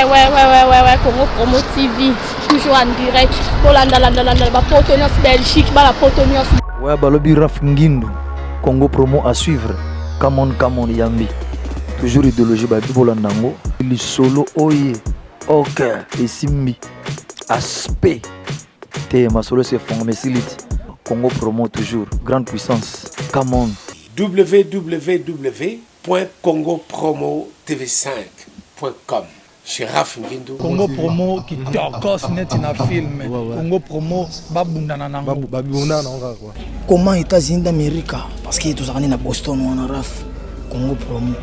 ouais, Congo Promo TV, toujours en direct. Pour la Potonios Belgique, la Potonios. Ouais, Balobi Raf Ngindu, Congo Promo à suivre. Come on, Yambi. Toujours idéologie, Bibolandango. Il solo, oye, ok, et Simbi. Aspect. T'es ma solo, c'est formé, Silite. Congo Promo, toujours. Grande puissance. Come on. www.congopromotv5.com. Chez Raf Ngindu. Congo Promo qui torcos net in a film. Congo Promo babundana nango. Comment États-Unis d'Amérique? Parce que tous allés à Boston ou en Raf. Congo Promo.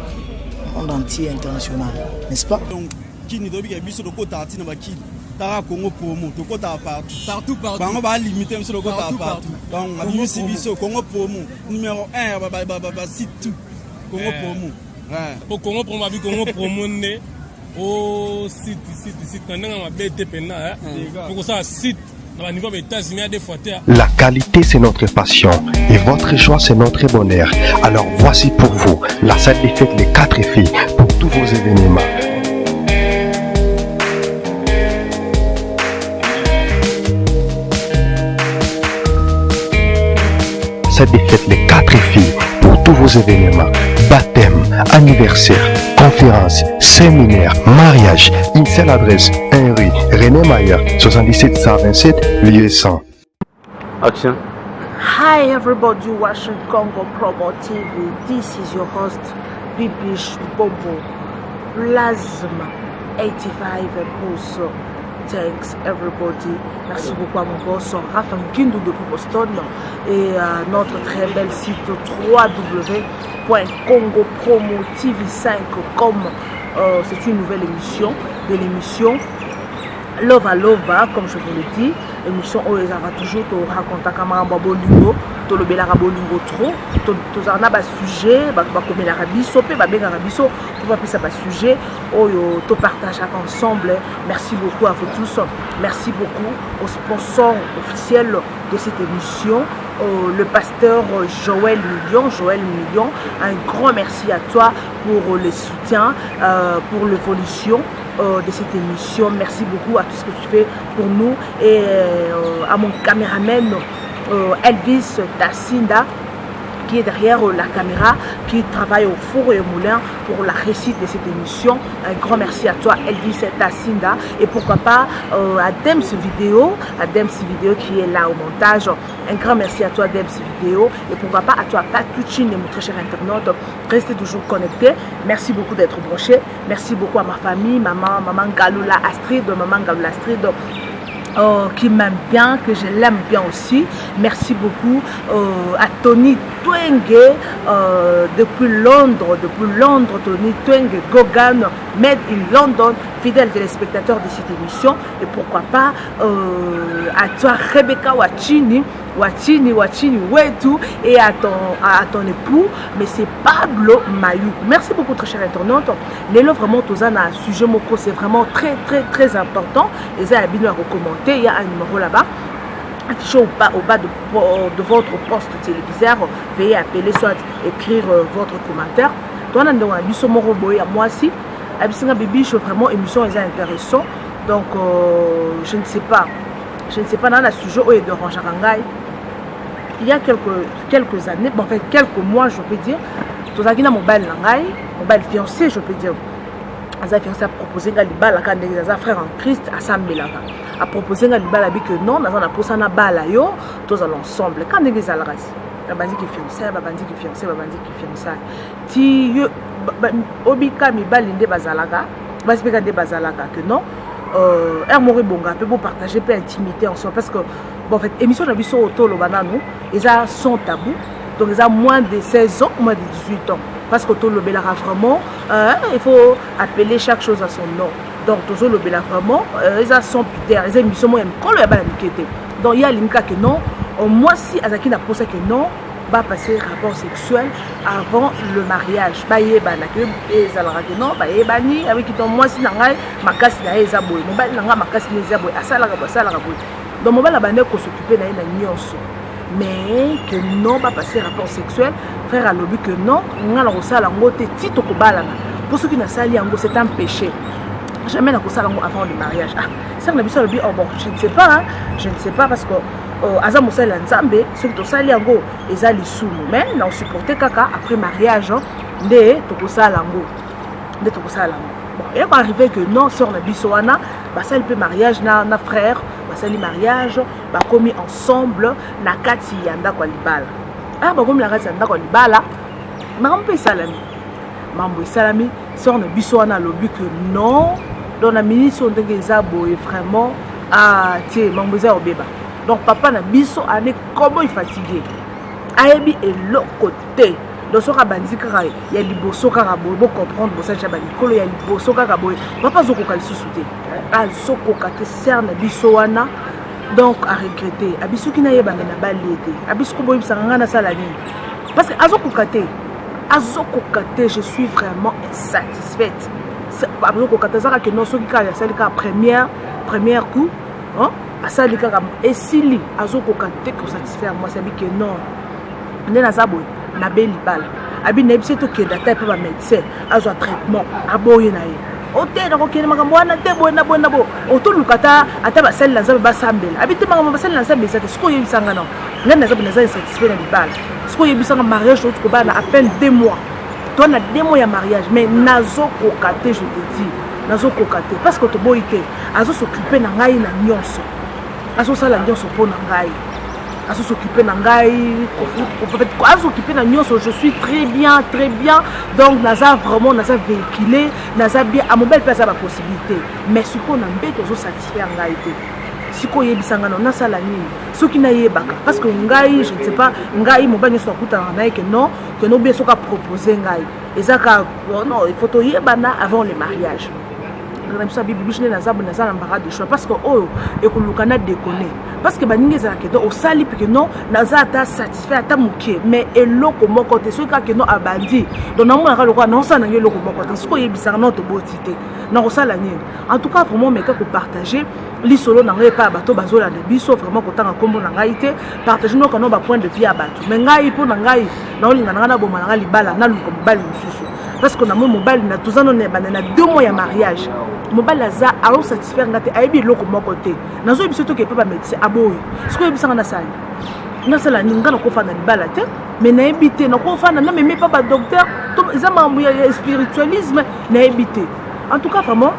Monde entier international, n'est-ce pas? Donc, qui nous doit biso de côté à Tina Baki. Tara Congo Promo, de côté à partout. On va limiter sur le côté à partout. Donc, on a vu biso Congo Promo numéro 1 site tout. Congo Promo. Pour Congo Promo, Congo Promo né. Oh, site, pour ça, site, la qualité, c'est notre passion et votre choix, c'est notre bonheur. Alors voici pour vous la salle des fêtes Les 4 filles pour tous vos événements. Salle des fêtes Les 4 filles pour tous vos événements. Baptême, anniversaire, conférence, séminaire, mariage. Une seule adresse, 1 rue René Mayer, 77 127, lieu 100. Action. Hi everybody watching Congo Promo TV. This is your host, Bibish Bobo. Plasma 85%. Thanks everybody. Merci beaucoup à mon boss Rafa Ngindu depuis Boston et à notre très belle site www.congopromotv5.com. C'est une nouvelle émission de l'émission Lova Lova, comme je vous l'ai dit. Émission où ils va toujours te raconter comment Bolingo, to le bela Bolingo trop, to zana ba sujet, ba comme la rabiso, pe ba benga rabiso, to va pisa ba sujet, oh yo to partage ensemble. Merci beaucoup à vous tous. Merci beaucoup au sponsor officiel de cette émission, le pasteur Joël Million. Un grand merci à toi pour le soutien, pour l'évolution de cette émission. Merci beaucoup à tout ce que tu fais pour nous et à mon caméraman Elvis Tassinda qui est derrière la caméra, qui travaille au four et au moulin pour la réussite de cette émission. Un grand merci à toi Elvis Tassinda et pourquoi pas à Dems Vidéo qui est là au montage. Un grand merci à toi Dems Vidéo et pourquoi pas à toi Patuchin et mon très cher internaute. Restez toujours connectés. Merci beaucoup d'être branchés. Merci beaucoup à ma famille, maman Galoula Astrid, qui m'aime bien, que je l'aime bien aussi. Merci beaucoup à Tony Twenge depuis Londres, Tony Twenge, Gogan, Made in London, fidèle téléspectateur de cette émission. Et pourquoi pas à toi Rebecca Wachini Wetu et à ton époux, mais c'est Pablo Mayou. Merci beaucoup très cher internaute. Les lots vraiment tous un sujet moko, c'est vraiment très important. Les a bien à recommander. Il y a un numéro là-bas affiché au bas de votre poste téléviseur. Veuillez appeler, soit écrire votre commentaire. Toi on a un moro boy à moi aussi. Abisinga Bibi, je vraiment émission est intéressant. Donc je ne sais pas dans le sujet où il de Ranjarangai. Il y a quelques années, en fait quelques mois je peux dire, tout ça qui n'a mobile fiancé je peux dire. Asa fiancé a proposé nga libala quand des frères en Christ assemblé là. A proposé nga libala bi que non, dans na posana bala yo, tous ensemble. Quand des alras, la bandi qui fiancé. Ti obika mi balinde bazalaka, basipeka de bazalaka que non. Mori bonga peut partager peu intimité en soi parce que bon en fait émission de biso auto le banano ils a son tabou donc ils a moins de 16 ans moins de 18 ans parce que auto le belara vraiment il faut appeler chaque chose à son nom donc toujours le belara vraiment ils a son pudeur les émissions moi quand le bala mikete donc il y a l'inka que non moi si azaki na posa que non va passer rapport sexuel avant le mariage. Baye banake ezalaka que non baye bani avec qui ton moi si nangai makasi na eza boy mobali nanga makasi na eza boy asalaka boy donc mobali bande ko s'occuper na nyonso mais que non va passer rapport sexuel frère alobi que non ngala ko sala ngote tito ko balana pour ceux qui na sali yango c'est un péché jamais na kosala ngo avant le mariage. Ah, ça na biso lobi, oh bon, je ne sais pas, hein? Je ne sais pas parce que aza mosala nzambe, ce que tosali yango eza lisumu, mais na supporter kaka après mariage, nde tokosala ngo. Nde tokosala ngo. Bon, il est arrivé que non, sœur na biso wana, basali pe mariage na frère, basali mariage, ba komi ensemble na kati ya ndako libala. Ah, ba komi na kati ya ndako libala, makambo pe salami. Mambo salami, sœur na biso wana lobi que non, dans la ministre ndenge eza boye vraiment ah tie mambo eza obeba. Donc papa na biso ane comment il fatigué. Ayebi et l'autre côté. Donc so ka bandi kaka ya liboso kaka boye bo comprendre bosa ja ba likolo ya liboso kaka boye. Papa zoko ka lisusu te. Azoko ka te sœur na biso wana. Donc à regretter. Abiso ki na yeba na balete. Abiso ko boye bisanga na sala ni. Parce que azoko ka te. Azoko ka te, je suis vraiment insatisfaite. Azoko ka te zaka que non so ki ka ya sali ka première coup, hein? Asali kaka esili azoko ka te ko satisfaire moi sabi que non. Ndena zabo na beli bala abi na biso to ke data pa ba médecin azo traitement aboye na ye ote na ko kene makambo wana te boye na bo oto lukata ata ba sel la zabe ba sambela abi te makambo ba sel la zabe ça ko yebisanga non ngana zabe na za satisfait na libala ko yebisanga mariage ko ba na à peine 2 mois toi na 2 mois ya mariage mais nazo ko kate je te dis nazo ko kate parce que to boyite azo s'occuper na ngai na nyonso azo sala nyonso po na ngai à s'occuper d'angai, à s'occuper d'agnos, je suis très bien, donc naza vraiment naza véhiculé, naza bien, à mon bel place à ma possibilité, mais ce qu'on a bête aux satisfaire en réalité, ce qu'on y est bisanga non nasa la nuit, ce qui n'a y est baka, parce que ngai, je ne sais pas, ngai mon bagne soit coûte en aïe que non bien ce qu'a proposé ngai, et ça non, il faut y bana avant le mariage. Parce que oh et que l'ukana déconner parce que baninge za ke do osali puis que non naza ta satisfait ata mukie mais eloko moko te soka ke non abandi donc na mona ka lokwa na osana nge eloko moko te siko yebisanga non to botité na osala nini en tout cas vraiment mais ka ko partager li solo na ngai pa bato bazola de biso vraiment ko tanga kombo na ngai te partager no kana ba point de vue abato mais ngai po na ngai na olinga na boma na ngai libala na luko mobali mususu parce que na mo mobali na tozano ne bana 2 mois ya mariage mobali aza alo satisfaire ngate ayebi loko moko te nazo biso to ke pa ba médecin aboyi siko yebisanga na sala na sala ninga na ko fana libala te mais na ebité na ko fana na même pas ba docteur to za mambo ya spiritualisme na ebité en tout cas vraiment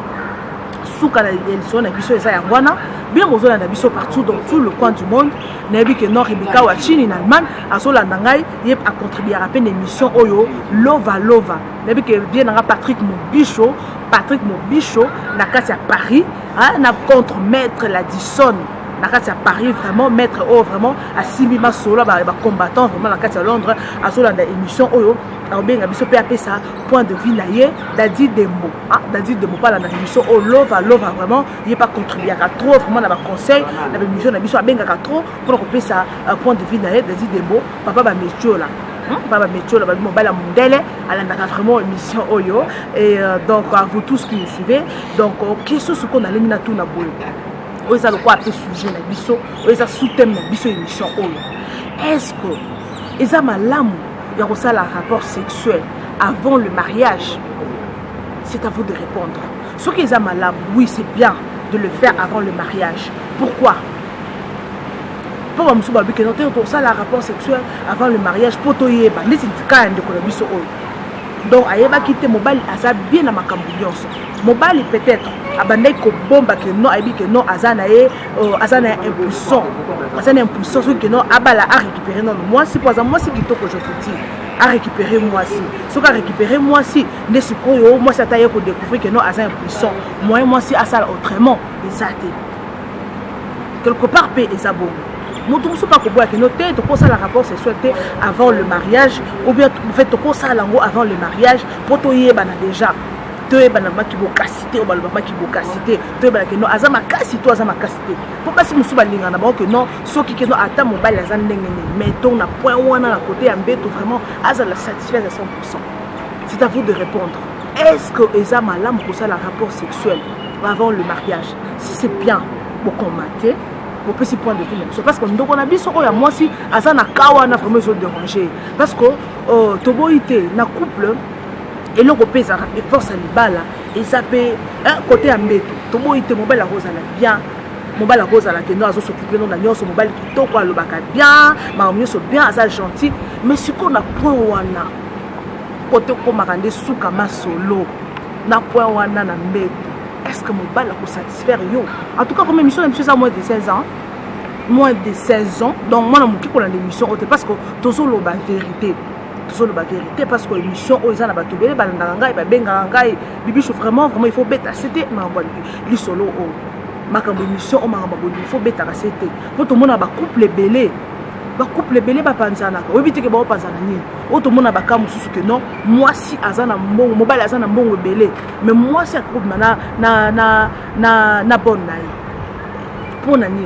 souka la élection na biso eza yangwana bien mozola na biso partout dans tout le coin du monde na ebi que non Rebecca wa Chine en Allemagne azola ndangai yep a contribuer à peine émission oyo lova na ebi que bien na Patrick Mobicho na kati ya Paris hein, na contre maître Ladisson na kati ya Paris vraiment maître oh vraiment a simima solo ba combattant vraiment na kati ya Londres azola na émission oyo abenga biso pe apesa point de vue na ye Dadi Dembo ah Dadi Dembo pas na émission oh lova vraiment il est pas contribuer à trop vraiment na ba conseil na émission na biso abenga ka trop pour ko pesa point de vue na ye Dadi Dembo papa ba métier là Baba Métio, la mobile Mundele, elle a vraiment une mission Oyo. Et donc, à vous tous qui nous suivez, donc, qu'est-ce qu'on a l'émina tout na boule? Où ça le quoi appeler sujet na biso, où ça sous-thème na biso émission Oyo. Est-ce que, ils ont malamu, il y a aussi un rapport sexuel avant le mariage? C'est à vous de répondre. Ce qu'ils ont malamu, oui, c'est bien de le faire avant le mariage. Pourquoi? Pour me souvenir que nous ça la rapport sexuel avant le mariage pour toi yeba ni sintika ndeko na biso oyo donc ayeba quitter mobile asa bien na makambo nyonso mobile peut-être abandai ko bomba que non ayebi que non azana impuissant ce que non abala a récupérer non moi si par exemple moi si kitoko je faut dire a récupérer moi si ce qu'a récupérer moi si ne sikoyo moi ça taille ko découvrir que non azana impuissant moi si asala autrement exacté quelque part paix et ça bon Moto musu pas ko boya que noter to ko ça la rapport sexuel avant le mariage ou bien en fait to ko ça lango avant le mariage pour to yeba na déjà to yeba na maki bo kasité o ba maki bo kasité to yeba que non azama kasito azama kasité pour pas si musu ba linga na ba que non soki que non ata mobile azan ndenge mais to na point wana na côté ambeto vraiment azala satisfaire à 100%. C'est à vous de répondre. Est-ce que ezama lam ko ça la rapport sexuel avant le mariage? Si c'est bien pour commenter au petit point de vue parce que nous on a biso oya moi si azana kawa na vraiment zo déranger parce que toboité na couple et le repesa et force à libala et ça peut un côté à mettre tout le monde était mobile à rose à la bien mobile à rose à la tenue à s'occuper non d'ailleurs son mobile qui tôt quoi le bac bien mais mieux so bien ça gentil mais ce qu'on a point wana côté comme rendre souka ma solo na point wana na mettre est-ce que mobile a satisfaire yo en tout cas comme émission la monsieur à moins de 16 ans moins de 16 ans donc moi na muki ko na l'émission parce que toujours la vérité toujours la vérité parce que l'émission aux gens na bato bele balanda ngai ba benga ngai bibicho vraiment il faut bêta c'était ma bonne li solo o makambo émission o makambo bonne il faut bêta c'était pour tout monde ba couple belé ba panzana ko obité ke ba panzana ni o tout monde ba kamu susu que non moi si azana mbongo mobile azana mbongo belé mais moi si couple na bonne naï pour na ni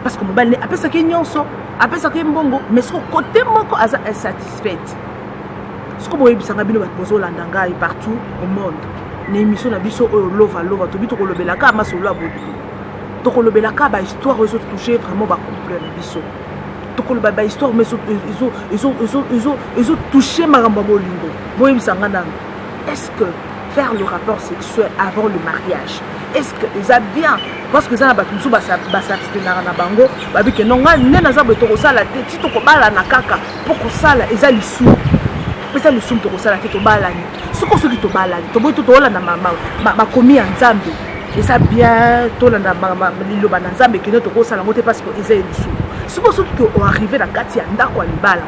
parce que mobile après ça ki nyonso après ça ki mbongo mais ce côté moko aza insatisfaite ce que boyebi sanga bino bato landa ngai partout au monde na émission na biso o lova to bito ko lobela ka masolo abodi to ko lobela ka ba histoire aux toucher vraiment ba couple na biso to ko ba histoire mais ils ont touché maramba bolingo boyebi sanga nanga est-ce que faire le rapport sexuel avant le mariage est-ce que ça bien parce que ça na bato musu ba s'abstenir na bango ba bi ke non nga nena za beto ko sala te ti to ko bala na kaka pour ko sala eza lisu pesa le soum to ko sala te to balani soko soki to balani to boy to la na ma komi en nzambe et ça bien to la na liloba na nzambe ke to ko sala ngote parce que eza lisu soko soki to arriver na kati ya ndako ya libala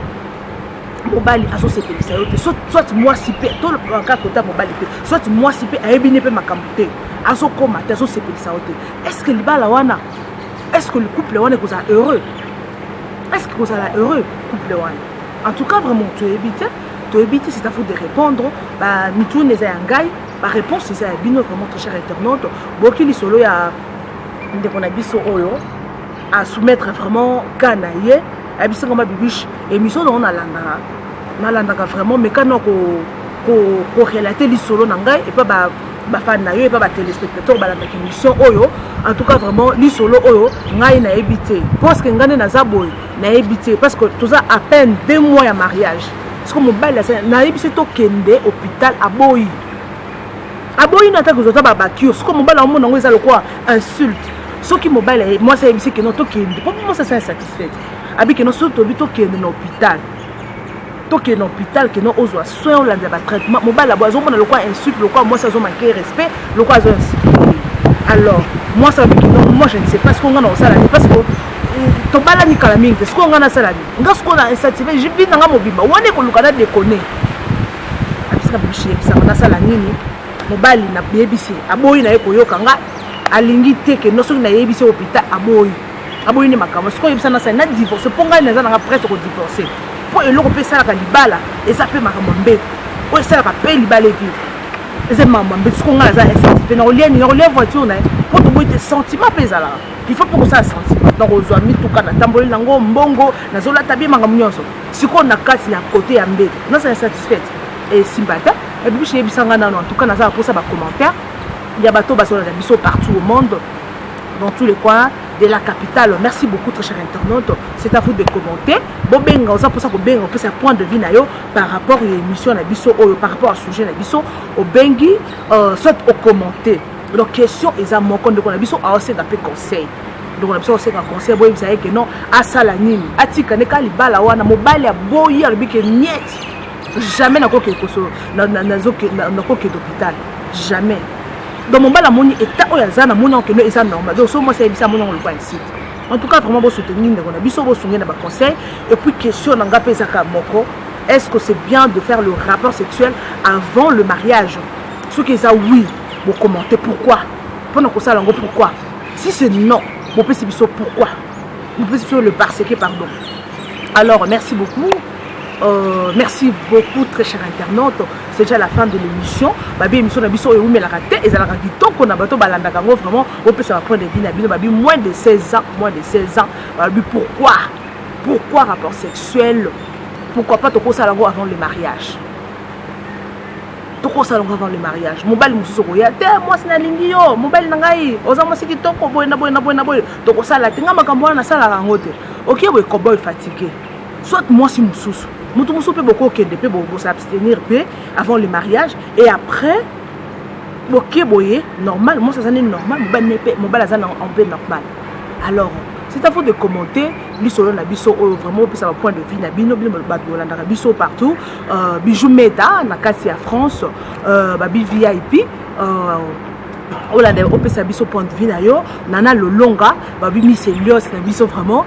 mobali aso se pelisa yo te soit moi si pe to le cas côté mobali te soit moi si pe ayebine pe makambo te aso koma te aso se pelisa yo te est-ce que libala wana est-ce que le couple wana ko za heureux est-ce que ko za heureux couple wana en tout cas vraiment tu éviter c'est à vous de répondre bah mitou neza yangai ba réponse c'est ça bino vraiment très cher internaute boki li solo ya ndeko na biso oyo à soumettre vraiment kanaye abiso ngoma bibiche émission on a landa vraiment mais quand ko relater li solo nangai et pas ba fan na yo et pas ba téléspectateur ba la émission oyo en tout cas vraiment li solo oyo ngai na éviter parce que ngane na zaboy na éviter parce que tout ça à peine 2 mois ya mariage ce que mobile na éviter to kende hôpital aboyi na ta ko ba bakio ce que mobile on ngo eza le quoi insulte ce qui mobile moi ça éviter que non to kende pour moi ça c'est insatisfait abi que non surtout to kende na hôpital to kende na hôpital que non ozo soin la de traitement mobile la boison le quoi insulte le quoi moi ça zo manquer respect le quoi zo alors moi ça que non moi je ne sais pas ce qu'on a ça parce que to bala ni kala mingi ce qu'on a ça là nga ce qu'on a insatisfait je vis nga mobimba wane ko lukana déconner abisika bichi bisa na sala nini mobali na bebisi aboyi na eko yoka nga alingi teke no soki na yebisi hôpital aboyi ni makamo ce qu'on yebisa na ça na divorce ponga na za nga presque ko divorcer po eloko pesa la libala eza pe makamo mbe o esa ka pe libala vivre eza makamo mbe ce qu'on a za insatisfait na relien voiture na pour to boy te sentiment pesa là il faut pour ça sentiment donc aux amis tout kana tamboli nango mbongo na zola tabi manga mnyonso siko na kati ya côté ya mbé non c'est insatisfait et simbata et puis chez bisanga nano en tout cas na za pour ça ba commentaire il y a bateau baso na biso partout au monde dans tous les coins de la capitale. Merci beaucoup très chers internautes, c'est à vous de commenter bobenga oza pour ça ko benga pour ça point de vue na yo par rapport à l'émission na biso par rapport à sujet na biso au bengi soit au commenter donc question eza moko ndeko na biso a aussi d'après conseil donc on a besoin de conseil boy vous savez que non asala nini atika ne ka libala wana mobile ya boyi ya bike niet jamais na ko ke koso na ko ke d'hôpital jamais donc mon bala moni état oya zana moni que no eza normal donc so moi c'est bisa moni on le voit ici en tout cas vraiment bo soutenir ndeko na biso bo sunga na ba conseil et puis question na nga pesa ka moko est-ce que c'est bien de faire le rapport sexuel avant le mariage ce que ça oui vous commentez pourquoi pendant que ça lango pourquoi si c'est non vous pouvez savoir pourquoi vous pouvez savoir le parce que pardon alors merci beaucoup très chers internautes c'est déjà la fin de l'émission babi émission na biso et la raté et la raté donc on a bateau balanda kango vraiment on peut savoir point de vue na bino babi moins de 16 ans babi pourquoi rapport sexuel pourquoi pas toko salango avant le mariage toko salango avant le mariage mobile mususu ko ya te moi sina lingi yo mobile na ngai oza mo siki toko boy na boy toko sala tinga makambo na sala rango te OK we ko boy fatigué soit moi si mususu mutu mususu pe boko kende pe bo s'abstenir pe avant le mariage et après boké boye normal moi ça c'est normal mon bal azana en peu normal alors c'est à vous de commenter biso na biso vraiment ça va point de vue na bino bato Yolanda biso partout bijou meta na kati ya France babi VIP Olanda opesa biso point de vue na yo nana lolonga babi Miss Elios na biso vraiment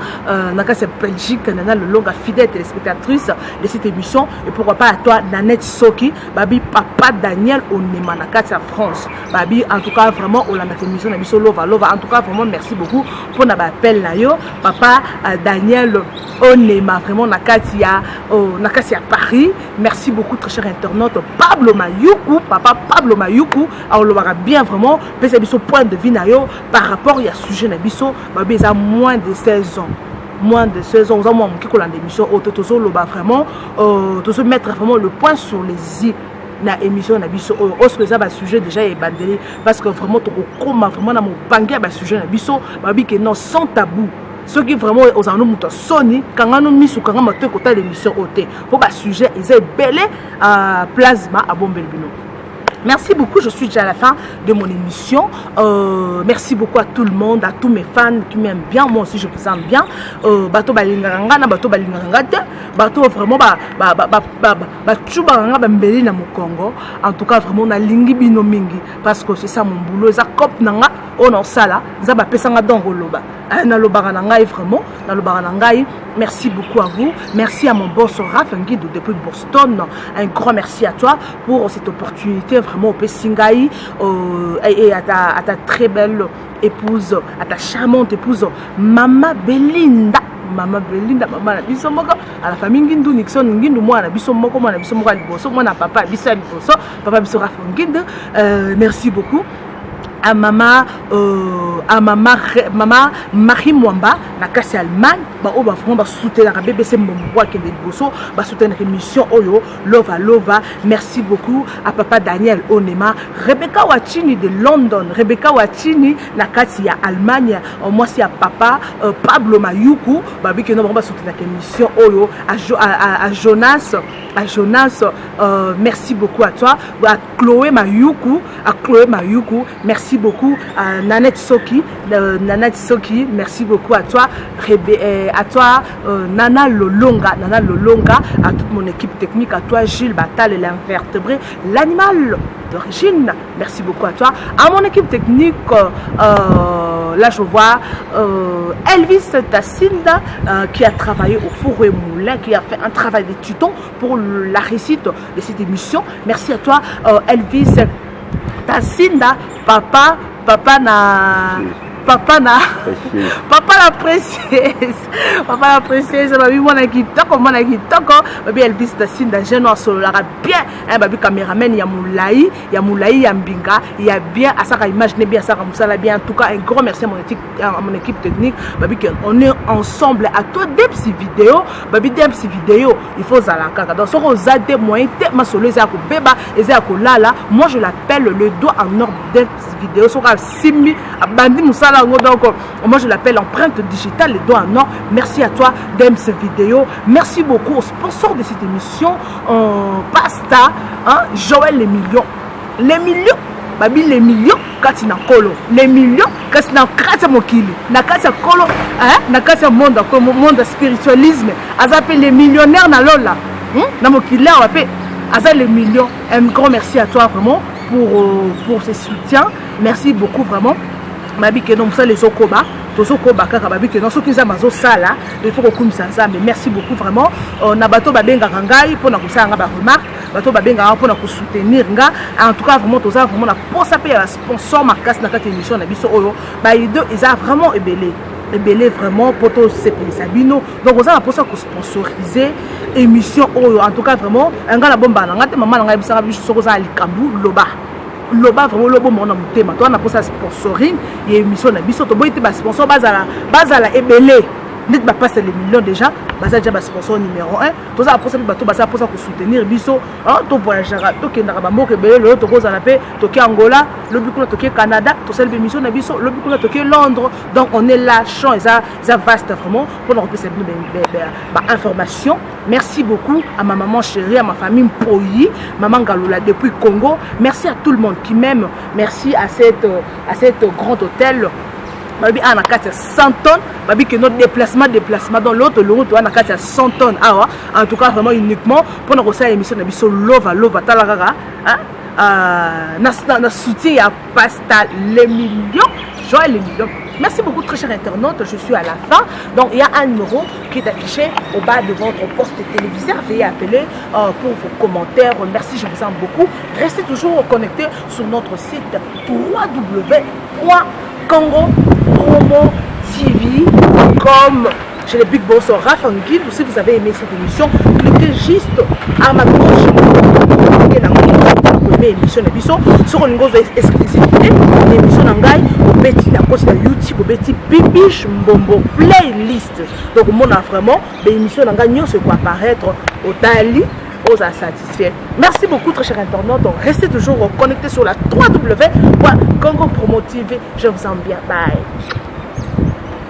naka c'est Belgique nana lolonga fidèle téléspectatrice de cette émission et pourquoi pas à toi Nanette Soki babi papa Daniel Onema na kati ya France babi en tout cas vraiment Olanda émission na biso lova en tout cas vraiment merci beaucoup pour na appel na yo papa Daniel Onema vraiment na kati ya Paris merci beaucoup très cher internaute Pablo Mayuku papa Pablo Mayuku alors le bien vraiment pesa biso point de vue na yo par rapport à sujet na biso babi ça moins de 16 ans moins de 16 ans aux hommes qui collent l'émission autotozo loba vraiment to se mettre vraiment le point sur les i na émission na biso que ça va sujet déjà est bandé parce que vraiment to koma vraiment na mo bangi ba sujet na biso babi que non sans tabou ceux qui vraiment aux anneaux muto soni quand on mis sous quand on te côté l'émission ôté pour ba sujet ils est belé plasma à Bombelbino. Merci beaucoup, je suis déjà à la fin de mon émission. Merci beaucoup à tout le monde, à tous mes fans qui m'aiment bien. Moi aussi, je vous aime bien. Bato balinganga na bato balinganga te. Bato vraiment chubanga bambeli na Congo. En tout cas, vraiment na lingi bino mingi parce que c'est ça mon boulot. Ça cop nanga on sala, ça ba pesanga don loba. Na loba na ngai vraiment, na loba na ngai. Merci beaucoup à vous. Merci à mon boss Raph Nguido depuis Boston. Un grand merci à toi pour cette opportunité vraiment au Pessingaï et à ta très belle épouse, à ta charmante épouse Mama Belinda. Mama Belinda, maman na biso moko à la famille Ngindu Nixon Ngindu moi na biso moko liboso moi na papa biso liboso papa biso Raph Nguido. Merci beaucoup. À maman Marie Mwamba na kasi Allemagne ba o ba vraiment ba soutenir la BBC Mbombo qui est bosso ba soutenir l'émission Oyo Lova merci beaucoup à papa Daniel Onema Rebecca Wachini de London Rebecca Wachini na kasi ya Allemagne moi c'est à papa Pablo Mayuku ba bi que non ba soutenir l'émission Oyo à Jonas merci beaucoup à toi à Chloé Mayuku merci beaucoup à Nanette Soki, merci beaucoup à toi, Nana Lolonga, à toute mon équipe technique, à toi Gilles Batal et l'invertébré, l'animal d'origine, merci beaucoup à toi, à mon équipe technique, là je vois Elvis Tassinda qui a travaillé au Four et Moulin, qui a fait un travail de tuton pour la réussite de cette émission, merci à toi Elvis Tassinda, papa la précieuse babi mona kitoko babi Elvis Tassinda jeune solo la bien babi caméraman ya moulayi ya mbinga ya bien à ça imaginer bien ça comme ça là bien en tout cas un grand merci à mon équipe technique babi on est ensemble à toi des petites vidéos babi des petites vidéos il faut ça la kaka donc sur aux ade moyen ma solo ça ko beba et ça ko lala moi je l'appelle le doigt en or des vidéos sur simi bandi musala donc moi je l'appelle empreinte digitale les doigts en or. Merci à toi d'aimer cette vidéo. Merci beaucoup au sponsor de cette émission Pasta Joël les millions babi les millions kati na kolo les millions kati na kati mokili na kati kolo na kati monde spiritualisme azape les millionnaires na lola na mokili on appelle aza les millions. Un grand merci à toi vraiment pour ce soutien. Merci beaucoup vraiment. Mabi que non ça les okoba tozokoba kaka babi que non soki za mazo sala il faut que ça mais merci beaucoup vraiment na bato babenga ngai pour na kusala nga ba remarque bato babenga pour na soutenir nga en tout cas vraiment toza vraiment na posa pe ya sponsor markas na kati émission na biso oyo ba ido isa vraiment ebelé vraiment pour tous ces Sabino donc on a pour ça que sponsoriser émission oyo en tout cas vraiment nga la bomba na ngate maman nga bisanga biso soko za likambu loba vraiment lobo mona mutema to na pour ça sponsoring et émission na biso to boyite ba sponsor bazala ebelé net passe les millions déjà baza déjà ba sponsor numéro 1 to ça pour ça bato baza pour ça pour soutenir biso to voyagera to kendaka ba mboke belé to kozala pe to ki Angola le bikuna to ki Canada to sel émission na biso le bikuna to ki Londres donc on est là champ ça vaste vraiment pour nous repasser ba information. Merci beaucoup à ma maman chérie, à ma famille Mpoyi, maman Galola depuis Congo. Merci à tout le monde qui m'aime. Merci à cette grand hôtel. Babi a 100 tonnes, babi que notre déplacement dans l'autre le route on a 100 tonnes. Ah en tout cas vraiment uniquement pour nous reçoit l'émission de biso lova talagara na soutien à pasta les millions, joie les millions. Merci beaucoup très chers internautes, je suis à la fin. Donc il y a un numéro qui est affiché au bas de votre poste téléviseur. Veuillez appeler pour vos commentaires. Merci, je vous aime beaucoup. Restez toujours connectés sur notre site www.congopromotv.com. Chez les Big Boss Rafangil. Si vous avez aimé cette émission, cliquez juste à ma gauche. Émission na biso sur une grosse exclusivité l'émission nangai obeti na poste na YouTube obeti Bibiche Mbombo playlist donc on a vraiment l'émission nangai nyonso quoi apparaître au tali aux satisfaits. Merci beaucoup très chers internautes, donc restez toujours connectés sur la www.congopromotv. Je vous aime bien, bye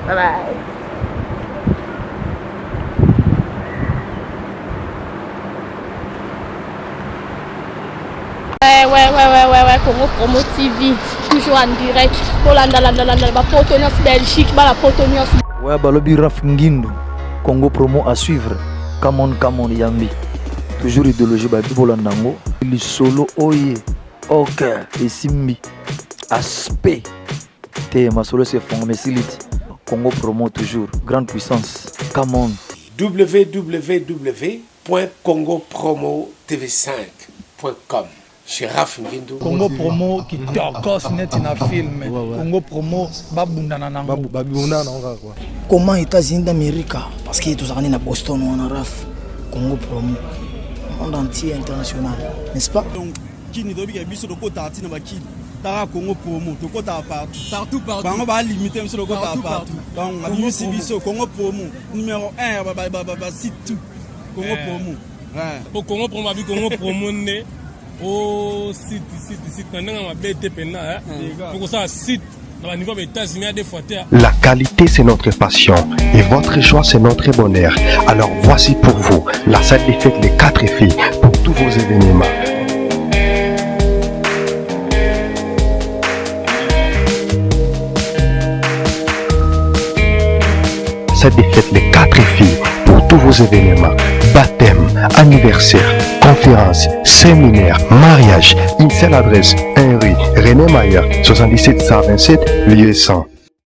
bye bye. Ouais, Congo Promo TV, toujours en direct. Bolanda, la Portonios Belgique, la Portonios. Ouais, balobi Raf Ngindu, Congo Promo à suivre. Kamon Yambi. Toujours idéologie, babi Bolandango. Le solo, oye, ok, et simbi. Aspect. Ma solo c'est fond, mais c'est lit. Congo Promo toujours, grande puissance. Kamon. www.congopromotv5.com. Chez Raf Ngindu. Congo Promo qui tokos net na film. Congo Promo babundana nango. Babundana nango quoi. Comment États-Unis d'Amérique parce que tous à Boston on a Raf Congo Promo monde entier international, n'est-ce pas? Donc qui ni dobi biso de kota tina bakidi. Tara Congo Promo to kota partout. Bango ba limiter biso de kota partout. Donc on a biso Congo Promo numéro 1 ba site tout. Congo Promo. Ouais. Pour Congo Promo abi Congo Promo né. Oh, site, la qualité, c'est notre passion et votre joie, c'est notre bonheur. Alors voici pour vous la salle des fêtes Les 4 filles pour tous vos événements. Salle des fêtes Les 4 filles pour tous vos événements. Baptême, anniversaire, conférence, séminaire, mariage. Une seule adresse, 1 rue René Mayer, 77 127, lieu 100.